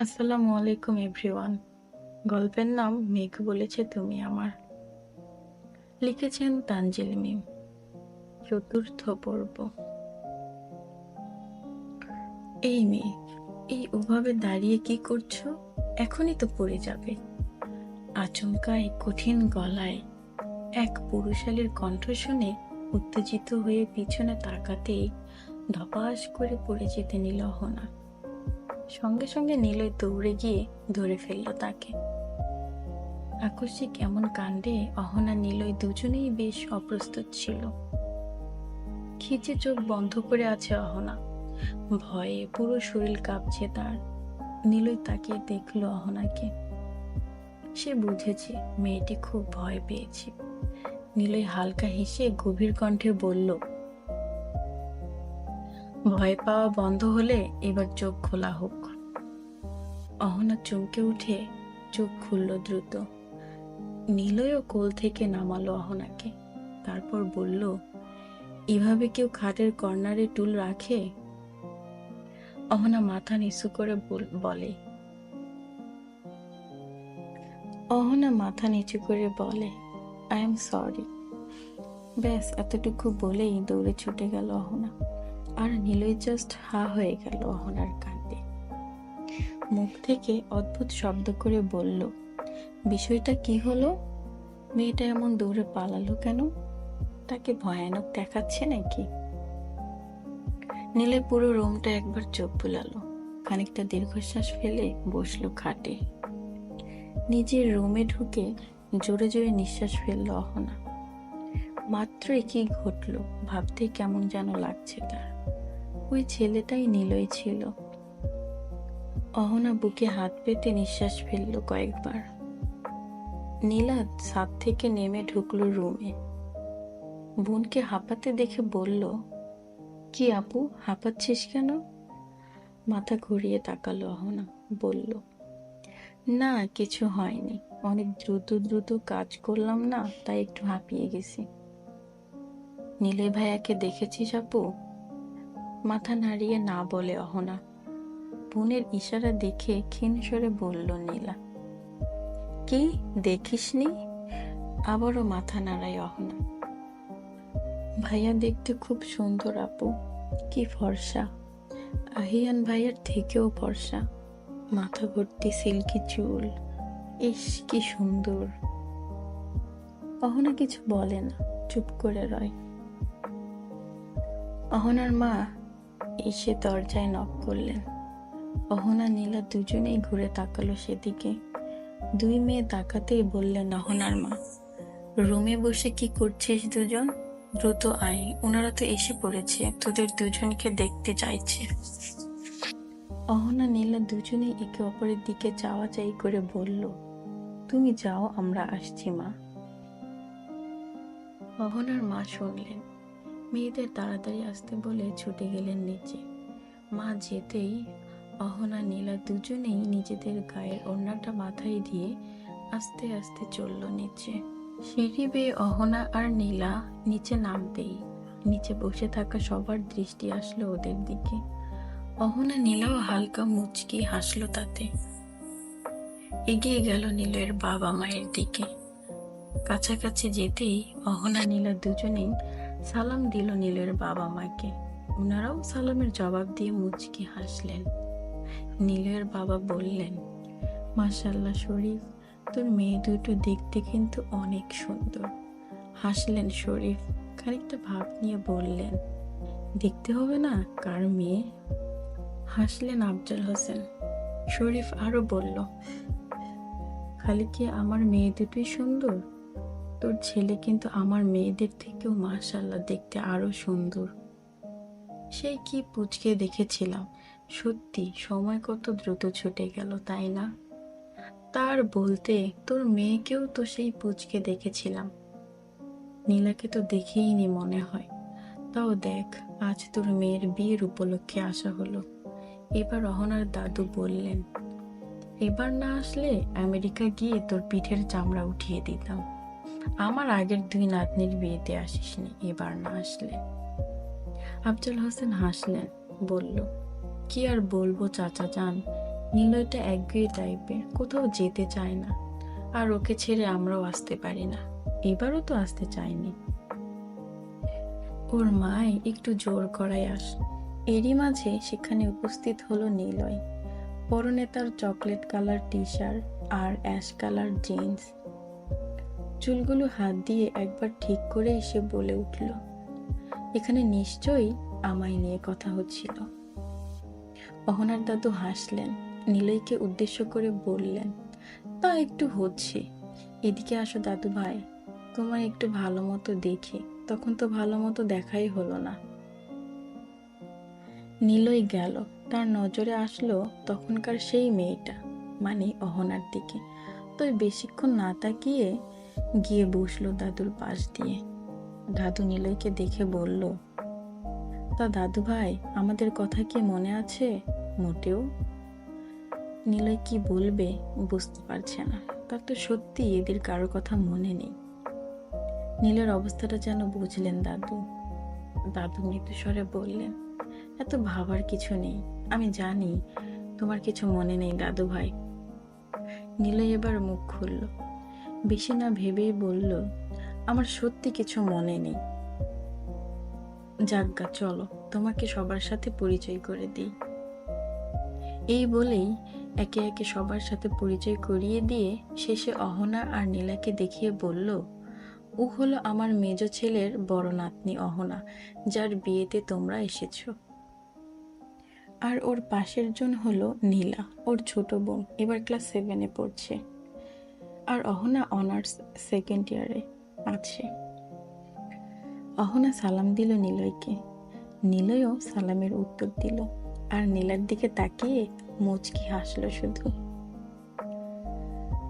আসসালামু আলাইকুম এভরিওয়ান। গল্পের নাম মেঘ বলেছে তুমি আমার। লিখেছেন তানজিল মিম। চতুর্থ পর্ব। এই মেয়ে, এই ওভাবে দাঁড়িয়ে কি করছো? এখনই তো পড়ে যাবে। আচমকায় কঠিন গলায় এক পুরুষালীর কণ্ঠ শুনে উত্তেজিত হয়ে পিছনে তাকাতেই ধপাস করে পড়ে যেতে নিল অহনা। সঙ্গে সঙ্গে নীলয় দৌড়ে গিয়ে ধরে ফেলল তাকে। আকস্মিক এমন কাণ্ডে অহনা নীলয় দুজনেই বেশ অপ্রস্তুত ছিল। খিচে চোখ বন্ধ করে আছে অহনা, ভয়ে পুরো শরীর কাঁপছে তার। নীলয় তাকিয়ে দেখলো অহনাকে। সে বুঝেছে মেয়েটি খুব ভয় পেয়েছে। নীলয় হালকা হেসে গভীর কণ্ঠে বলল, ভয় পাওয়া বন্ধ হলে এবার চোখ খোলা হোক। অহনা চমকে উঠে চোখ খুলল দ্রুত। নীলয়ও কোল থেকে নামালো অহনাকে, তারপর বলল, এভাবে কেউ খাটের কর্নারে টুল রাখে? অহনা মাথা নিচু করে বলে আই এম সরি। ব্যাস এতটুকু বলেই দৌড়ে ছুটে গেল অহনা। আর নীলয় জাস্ট হা হয়ে গেল অহনার কাণ্ডে। মুখ থেকে অদ্ভুত শব্দ করে বলল, বিষয়টা কি হলো? মেয়েটা এমন দৌড়ে পালালো কেন? তাকে ভয়ানক দেখাচ্ছে নাকি? নীলে পুরো রুমটা একবার চোখ বুলালো, খানিকটা দীর্ঘশ্বাস ফেলে বসলো খাটে। নিজের রুমে ঢুকে জোরে জোরে নিঃশ্বাস ফেললো অহনা। মাত্রই কি ঘটলো ভাবতেই কেমন যেন লাগছে তার। ওই ছেলেটাই নীলই ছিল। অহনা বুকে হাত পেতে নিঃশ্বাস ফেললো কয়েকবার। নীলা ছাদ থেকে নেমে ঢুকলো রুমে। বোনকে হাঁপাতে দেখে বলল, কি আপু, হাঁপাচ্ছিস কেন? মাথা ঘুরিয়ে তাকালো অহনা, বলল, না কিছু হয়নি, অনেক দ্রুত দ্রুত কাজ করলাম না, তাই একটু হাঁপিয়ে গেছি। নীলে ভাইয়াকে দেখেছিস আপু? মাথা নাড়িয়ে না বলে অহনা। বোনের ইশারা দেখে ক্ষীণ স্বরে বলল নীলা। কি দেখিসনি? আবারও মাথা নাড়ায় অহনা। ভাইয়া দেখতে খুব সুন্দর আপু, কি ফর্সা, আহিয়ান ভাইয়ার থেকেও ফর্সা। মাথা ভর্তি সিল্কি চুল, ইস কি সুন্দর। অহনা কিছু বলে না, চুপ করে রয়। অহনার মা এসে দরজায় নক করলেন। অহনা নীলা দুজনেই ঘুরে তাকালো সেদিকে। দুই মেয়ে তাকাতেই বললেন অহনার মা, রুমে বসে কি করছিস দুজন? দ্রুত আয়, ওনারা তো এসে পড়েছে, তোদের দুজনকে দেখতে চাইছে। অহনা নীলা দুজনেই একে অপরের দিকে চাওয়া চাই করে বলল, তুমি যাও, আমরা আসছি মা। অহনার মা শুনলেন, মেয়েদের তাড়াতাড়ি আসতে বলে ছুটে গেলেন নিচে। মা যেতেই অহনা নীলা দুজনেই নিজেদের গায়ের ওড়নাটা মাথায় দিয়ে আস্তে আস্তে চলল নিচে। সিঁড়ি বেয়ে অহনা আর নীলা নিচে নামতেই নিচে বসে থাকা সবার দৃষ্টি আসলো ওদের দিকে। অহনা নীলাও হালকা মুচকি হাসলো তাতে। এগিয়ে গেল নীলের বাবা মায়ের দিকে। কাছাকাছি যেতেই অহনা নীলা দুজনেই সালাম দিল নীলের বাবা মাকে। ওনারাও সালামের জবাব দিয়ে মুচকি হাসলেন। নীলের বাবা বললেন, মাশাআল্লাহ শরীফ, তোর মেয়ে দুটো দেখতে কিন্তু অনেক সুন্দর। হাসলেন শরীফ, খানিকটা ভাব নিয়ে বললেন, দেখতে হবে না কার মেয়ে? হাসলেন আফজাল হোসেন। শরীফ আরো বলল, খালি কি আমার মেয়ে দুটোই সুন্দর? তোর ছেলে কিন্তু আমার মেয়েদের থেকেও মাশাআল্লাহ দেখতে আরো সুন্দর। সেই কি পুচকে দেখেছিলাম, সত্যি সময় কত দ্রুত ছুটে গেল তাই না? তার বলতে তোর মেয়েকেও তো সেই পুচকে দেখেছিলাম। নীলাকে তো দেখেইনি মনে হয়। তাও দেখ, আজ তোর মেয়ের বিয়ের উপলক্ষে আসা হলো। এবার অহনার দাদু বললেন, এবার না আসলে আমেরিকা গিয়ে তোর পিঠের চামড়া উঠিয়ে দিতাম। আমার আগের দুই নাতনির বিয়েতে আসিসনি, এবার না আসলে। আফজাল হোসেন হাসলেন, বলল, কি আর বলবো চাচা যান, নিলয়টা একগুঁয়ে টাইপের, কোথাও যেতে চায় না, আর ওকে ছেড়ে আমরাও আসতে পারি না। এবারও তো আসতে চায়নি। ওর মায় একটু জোর করায় আস। এরই মাঝে সেখানে উপস্থিত হলো নিলয়। পরনে তার চকলেট কালার টি শার্ট আর অ্যাশ কালার জিন্স। চুলগুলো হাত দিয়ে একবার ঠিক করে এসে বলে উঠল, এখানে নিশ্চয়ই আমায় নিয়ে কথা হচ্ছিল। অহনার দাদু হাসলেন, নিলয়কে উদ্দেশ্য করে বললেন, তা একটু হচ্ছে। এদিকে আসো দাদু ভাই, তোমার একটু ভালো মতো দেখি। তখন তো ভালো মতো দেখাই হলো না। নিলয় গেল, তার নজরে আসলো তখনকার সেই মেয়েটা, মানে অহনার দিকে। তো বেশিক্ষণ না তাকিয়ে গিয়ে বসলো দাদুর পাশ দিয়ে। দাদু নিলয়কে দেখে বলল, তা দাদু ভাই, আমাদের কথা কি মনে আছে? মোটেও। নিলয় কি বলবে বুঝতে পারছে না। তার তো সত্যি এদের কারো কথা মনে নেই। নীলের অবস্থাটা যেন বুঝলেন দাদু। দাদু মৃদুস্বরে বললেন, এত ভাবার কিছু নেই, আমি জানি তোমার কিছু মনে নেই দাদু ভাই। নিলয় এবার মুখ খুলল, বেশি না ভেবেই বলল, আমার সত্যি কিছু মনে নেই। যাজ্ঞা চলো, তোমাকে সবার সাথে পরিচয় করে দিই। এই বলেই একে একে সবার সাথে পরিচয় করিয়ে দিয়ে শেষে অহনা আর নীলাকে দেখিয়ে বলল, ও হলো আমার মেজ ছেলের বড় নাতনি অহনা, যার বিয়েতে তোমরা এসেছো। আর ওর পাশের জন হলো নীলা, ওর ছোট বোন, এবার ক্লাস 7-এ পড়ছে। আর অহনা অনার্স সেকেন্ড ইয়ারে আছে। অহনা সালাম দিল নিলয়কে, নিলয়ও সালামের উত্তর দিল, আর নীলার দিকে তাকিয়ে মুচকি হাসলো শুধু।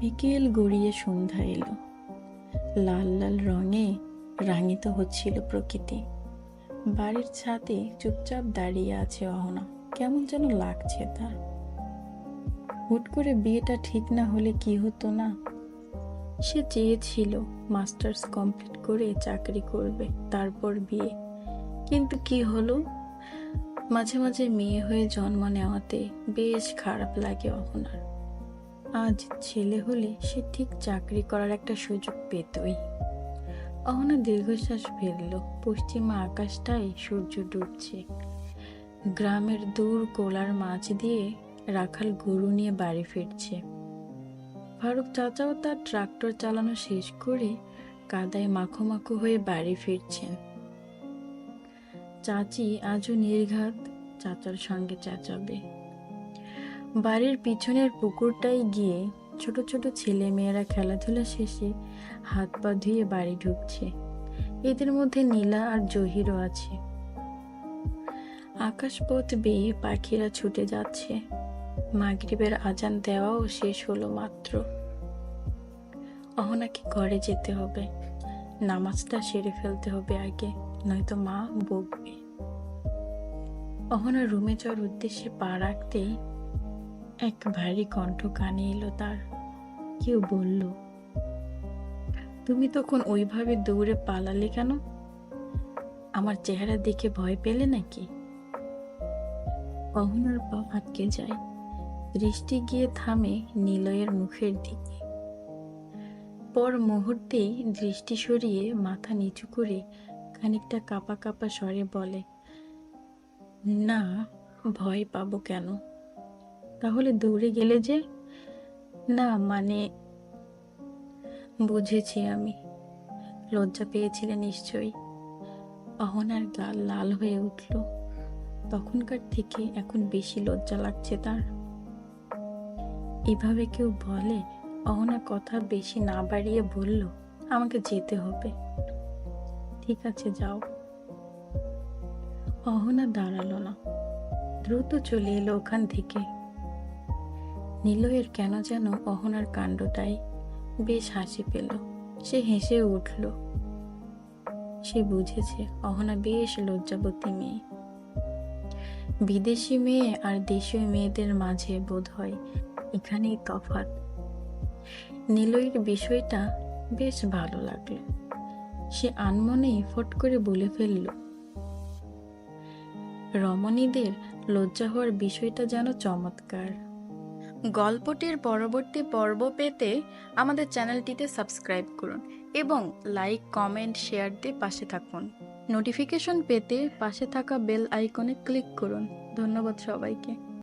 বিকেল গড়িয়ে সন্ধ্যা এলো। লাল লাল রঙে রাঙিত হচ্ছিল প্রকৃতি। বাড়ির ছাদে চুপচাপ দাঁড়িয়ে আছে অহনা, কেমন যেন লাগছে তার। হুট করে বিয়েটা ঠিক না হলে কি হতো না? সে চেয়েছিল মাস্টার্স কমপ্লিট করে চাকরি করবে, তারপর বিয়ে। কিন্তু কি হলো? মাঝে মাঝে মেয়ে হয়ে জন্ম নেওয়াতে বেশ খারাপ লাগে অহনার। আজ ছেলে হলে সে ঠিক চাকরি করার একটা সুযোগ পেতই। অহনা দীর্ঘশ্বাস ফেলল। পশ্চিমা আকাশটায় সূর্য ডুবছে। গ্রামের দূর কোলার মাছ দিয়ে রাখাল গরু নিয়ে বাড়ি ফিরছে। ফারুক চাচাও তার ট্রাক্টর চালানো শেষ করে কাদায় মাখো মাখো হয়ে বাড়ি ফিরছেন। চাচি আজও নির্ঘাত চাচার সঙ্গে চেঁচাবে। বাড়ির পিছনের পুকুরটায় গিয়ে ছোট ছোট ছেলে মেয়েরা খেলাধুলা শেষে হাত পা ধুয়ে বাড়ি ঢুকছে। এদের মধ্যে নীলা আর জহিরও আছে। আকাশপথ বেয়ে পাখিরা ছুটে যাচ্ছে। মাগরিবের আজান দেওয়াও শেষ হলো মাত্র। অহনাকে ঘরে যেতে হবে, নামাজটা সেরে ফেলতে হবে আগে, নয়তো মা বকবে। অহনা রুমে যাওয়ার উদ্দেশ্যে পা রাখতেই এক ভারী কণ্ঠ কানে এলো তার। কেউ বলল, তুমি তখন ওইভাবে দৌড়ে পালালে কেন? আমার চেহারা দেখে ভয় পেলে নাকি? অহনার পা আটকে যায়। দৃষ্টি গিয়ে থামে নিলয়ের মুখের দিকে। পর মুহূর্তেই দৃষ্টি সরিয়ে মাথা নিচু করে খানিকটা কাঁপা কাঁপা স্বরে বলে, না, ভয় পাবো কেন? তাহলে দৌড়ে গেলে যে? না মানে, বুঝেছি আমি। লজ্জা পেয়েছিলে নিশ্চয়ই। অহনার গাল লাল হয়ে উঠল। তখনকার থেকে এখন বেশি লজ্জা লাগছে তার। এভাবে কেউ বলে? অহনা কথা বেশি না বাড়িয়ে বলল, আমাকে যেতে হবে। ঠিক আছে, যাও। অহনা দাঁড়ালো না, দ্রুত চলে এলো ওখান থেকে। নিলয়ের কেন যেন অহনার কাণ্ডটাই বেশ হাসি পেল। সে হেসে উঠল। সে বুঝেছে অহনা বেশ লজ্জাবতী মেয়ে। বিদেশি মেয়ে আর দেশীয় মেয়েদের মাঝে বোধ হয় এখানেই তফাৎ। নিলয়ের বিষয়টা বেশ ভালো লাগলো। সে আনমনেই ফট করে বলে ফেলল, রমণীদের লজ্জা হওয়ার বিষয়টা যেন চমৎকার। গল্পটির পরবর্তী পর্ব পেতে আমাদের চ্যানেলটিতে সাবস্ক্রাইব করুন এবং লাইক, কমেন্ট, শেয়ার দিয়ে পাশে থাকুন। নোটিফিকেশন পেতে পাশে থাকা বেল আইকনে ক্লিক করুন। ধন্যবাদ সবাইকে।